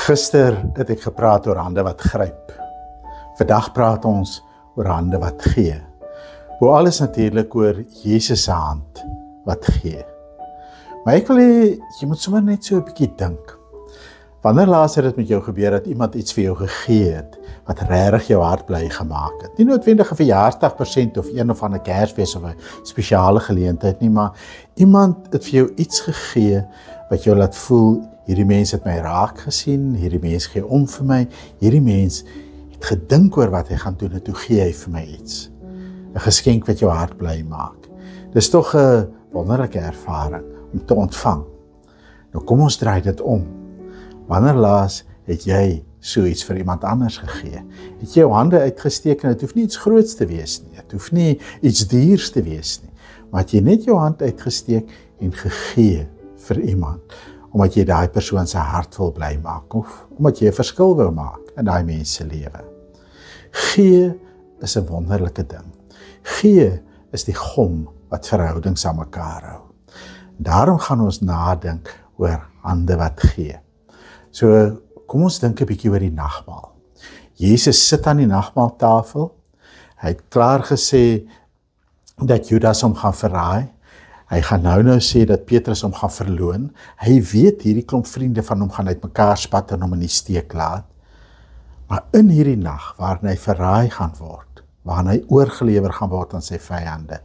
Gister het ek gepraat oor hande wat gryp. Vandag praat ons oor hande wat gee. Hoe alles natuurlik oor Jesus se hand wat gee. Maar ek wil hê, jy moet sommer net so 'n bietjie dink. Wanneer laas het dit met jou gebeur dat iemand iets vir jou gegee het, wat regtig jou hart bly gemaak het? Nie noodwendig 'n verjaarsdagpresent of een of ander Kersfees of 'n spesiale geleentheid nie, maar iemand het vir jou iets gegee wat jou laat voel, hierdie mens het my raak gesien, hierdie mens gee om vir my, hierdie mens het gedink oor wat hy gaan doen en toe gee hy vir my iets. 'n Geskenk wat jou hart bly maak. Dis tog 'n wonderlike ervaring om te ontvang. Nou kom ons draai dit om. Wanneer laas het jy so iets vir iemand anders gegee? Het jy jou hande uitgesteek en dit hoef nie iets groots te wees nie, dit hoef nie iets duurs te wees nie, maar het jy net jou hand uitgesteek en gegee vir iemand, omdat jy daai persoon se hart wil bly maak, of omdat jy 'n verskil wil maak in daai mens se lewe. Gee is 'n wonderlike ding. Gee is die gom wat verhoudings aan mekaar hou. Daarom gaan ons nadink oor hande wat gee. So, kom ons dink 'n bietjie oor die nagmaal. Jesus sit aan die nagmaaltafel. Hy het klaar gesê dat Judas hom gaan verraai. Hy gaan nou sê dat Petrus hom gaan verloon. Hy weet hierdie klomp vriende van hom gaan uitmekaar spat en hom in die steek laat. Maar in hierdie nag waarin hy verraai gaan word, waarin hy oorgelewer gaan word aan sy vyande,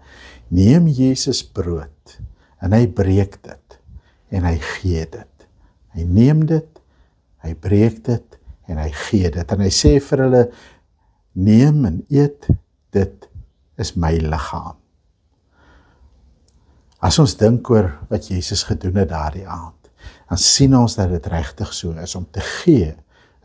neem Jesus brood en hy breek dit en hy gee dit. Hy neem dit, hy breek dit en hy gee dit. En hy sê vir hulle, neem en eet, dit is my liggaam. As ons dink oor wat Jesus gedoen het daardie aand, dan sien ons dat dit regtig so is. Om te gee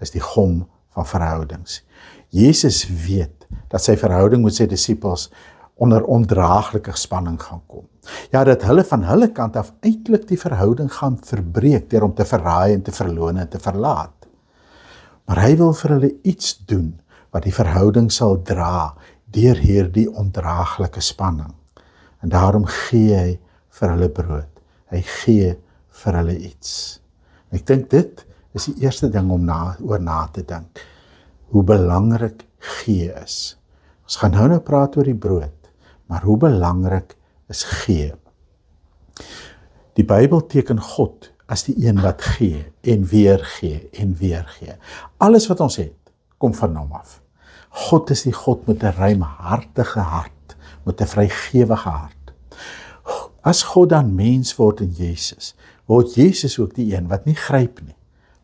is die gom van verhoudings. Jesus weet dat sy verhouding met sy disippels onder ondraaglike spanning gaan kom. Ja, dat hulle van hulle kant af eintlik die verhouding gaan verbreek deur om te verraai en te verloon en te verlaat. Maar hy wil vir hulle iets doen wat die verhouding sal dra deur hierdie ondraaglike spanning. En daarom gee hy vir hulle brood. Hy gee vir hulle iets. Ek dink dit is die eerste ding om oor na te dink. Hoe belangrik gee is. Ons gaan nou praat oor die brood, maar hoe belangrik is gee. Die Bybel teken God as die een wat gee en weer gee en weer gee. Alles wat ons het, kom van hom af. God is die God met 'n ruimhartige hart, met 'n vrygewige hart. As God dan mens word in Jesus, word Jesus ook die een wat nie gryp nie,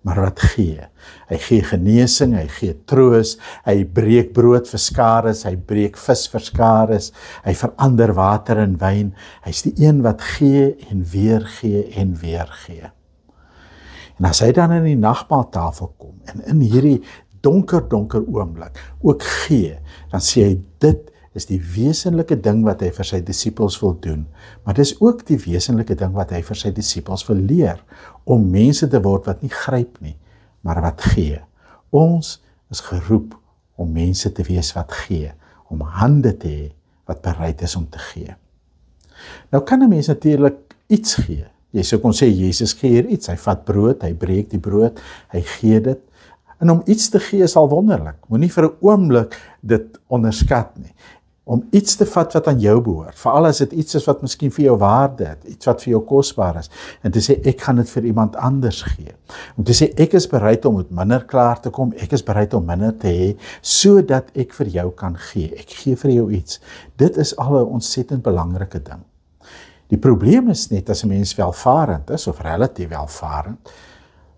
maar wat gee. Hy gee genesing, hy gee troos, hy breek brood vir skares, hy breek vis vir skares, hy verander water in wyn. Hy's die een wat gee en weer gee en weer gee. En as hy dan in die nagmaaltafel kom en in hierdie donker oomblik ook gee, dan sê hy, dit is die wesenlike ding wat hy vir sy disippels wil doen, maar dis ook die wesenlike ding wat hy vir sy disippels wil leer, om mense te word wat nie gryp nie, maar wat gee. Ons is geroep om mense te wees wat gee, om hande te hê wat bereid is om te gee. Nou kan 'n mens natuurlik iets gee. Jy sou kon sê, Jesus gee hier iets, hy vat brood, hy breek die brood, hy gee dit, en om iets te gee is al wonderlik, moenie vir 'n oomblik dit onderskat nie. Om iets te vat wat aan jou behoort, veral as dit iets is wat miskien vir jou waarde het, iets wat vir jou kosbaar is, en te sê, ek gaan dit vir iemand anders gee. Om te sê, ek is bereid om met minder klaar te kom, ek is bereid om minder te hê, sodat ek vir jou kan gee. Ek gee vir jou iets. Dit is al 'n ontsettend belangrike ding. Die probleem is net, as 'n mens welvarend is, of relatief welvarend,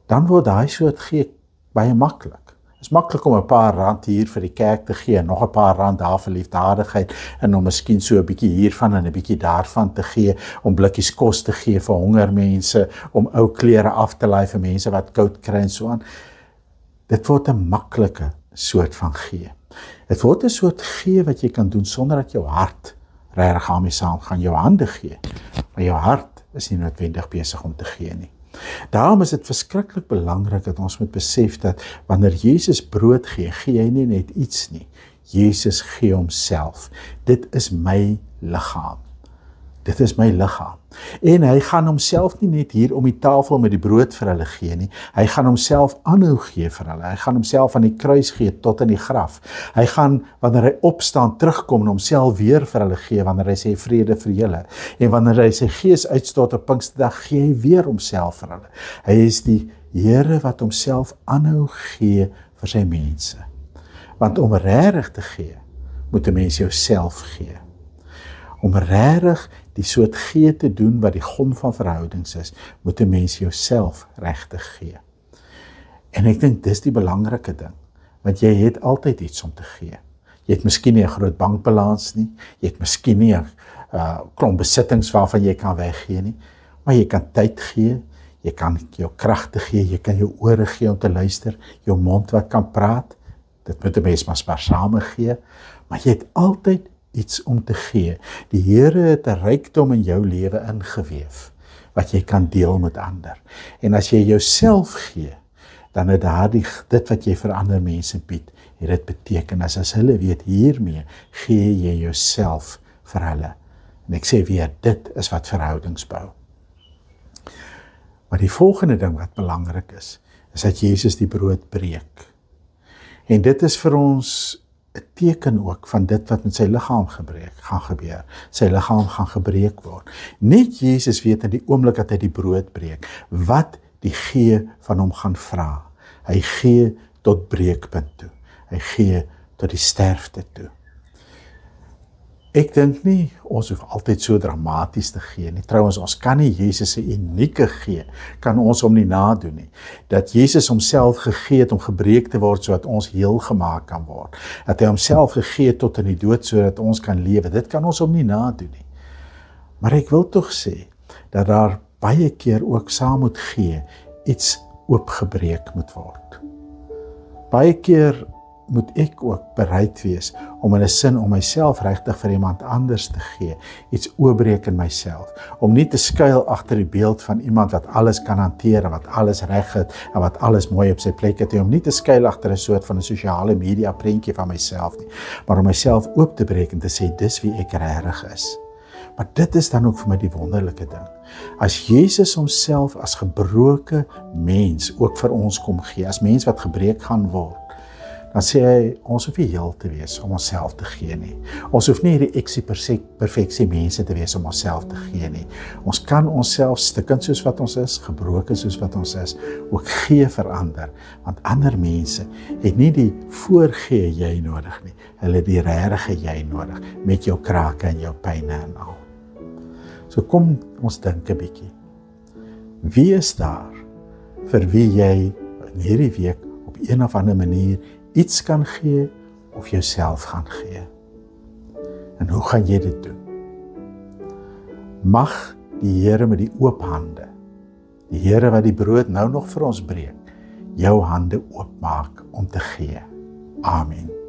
dan word daai soort gee baie maklik. Het is maklik om 'n paar rand hier vir die kerk te gee, en nog 'n paar rand daar vir liefdadigheid, en om miskien so 'n bietjie hiervan en 'n bietjie daarvan te gee, om blikkies kos te gee vir hongermense, om ou klere af te laai vir mense wat koud kry en so aan. Dit word 'n maklike soort van gee. Dit word 'n soort gee wat jy kan doen sonder dat jou hart regtig daarmee saamgaan. Jou hande gee, maar jou hart is nie noodwendig besig om te gee nie. Daarom is dit verskriklik belangrik dat ons moet besef dat wanneer Jesus brood gee, gee hy nie net iets nie. Jesus gee homself. Dit is my liggaam. dit is my liggaam. En hy gaan homself nie net hier om die tafel met die brood vir hulle gee nie, hy gaan homself aanhou gee vir hulle, hy gaan homself aan die kruis gee tot in die graf, hy gaan, wanneer hy opstaan, terugkom en homself weer vir hulle gee, wanneer hy sê vrede vir julle, en wanneer hy sy gees uitstort op Pinksterdag, gee hy weer homself vir hulle. Hy is die Here wat homself aanhou gee vir sy mense. Want om regtig te gee, moet 'n mens jouself gee. Om regtig die soort gee te doen wat die gom van verhoudings is, moet 'n mens jouself regtig gee. En ek dink dis die belangrike ding, want jy het altyd iets om te gee. Jy het miskien nie 'n groot bankbalans nie, jy het miskien nie 'n klomp besittings waarvan jy kan weggee nie, maar jy kan tyd gee, jy kan jou kragte gee, jy kan jou ore gee om te luister, jou mond wat kan praat, dit moet 'n mens maar sparsame gee, maar jy het altyd iets om te gee. Die Here het 'n rykdom in jou lewe ingeweef, wat jy kan deel met ander. En as jy jouself gee, dan het dit wat jy vir ander mense bied, het dit beteken, as hulle weet hiermee, gee jy jouself vir hulle. En ek sê weer, dit is wat verhoudings bou. Maar die volgende ding wat belangrik is dat Jezus die brood breek. En dit is vir ons 'n teken ook van dit wat met sy liggaam gaan gebeur. Sy liggaam gaan gebreek word. Net Jezus weet in die oomblik dat hy die brood breek, wat die gee van hom gaan vra. Hy gee tot breekpunt toe. Hy gee tot die sterfte toe. Ek dink nie, ons hoef altyd so dramaties te gee nie. Trouwens, ons kan nie Jezus se unieke gee, kan ons hom nie nadoen nie. Dat Jezus homself gegee het om gebreek te word, sodat ons heel gemaak kan word. Dat hy homself gegee het tot in die dood, sodat ons kan lewe. Dit kan ons hom nie nadoen nie. Maar ek wil tog sê, dat daar baie keer ook saam moet gee, iets oopgebreek moet word. Baie keer moet ek ook bereid wees om in 'n sin om myself regtig vir iemand anders te gee, iets oopbreek in myself, om nie te skuil agter die beeld van iemand wat alles kan hanteer en wat alles reg het en wat alles mooi op sy plek het, om nie te skuil agter 'n soort van 'n sosiale media prentjie van myself nie, maar om myself oop te breek en te sê dis wie ek regtig is. Maar dit is dan ook vir my die wonderlike ding. As Jezus homself as gebroke mens ook vir ons kom gee, as mens wat gebreek gaan word, dan sê hy, ons hoef nie heel te wees om onsself te gee nie. Ons hoef nie hierdie perfeksie mense te wees om onsself te gee nie. Ons kan onsself stikkend soos wat ons is, gebroken soos wat ons is, ook gee vir ander. Want ander mense het nie die voorgee jy nodig nie. Hulle die regte jy nodig, met jou krake en jou pyne en al. So kom ons dink 'n bietjie. Wie is daar vir wie jy in hierdie week op een of ander manier iets kan gee of jouself gaan gee? En hoe gaan jy dit doen? Mag die Here met die oop hande, die Here wat die brood nou nog vir ons breek, jou hande oopmaak om te gee. Amen.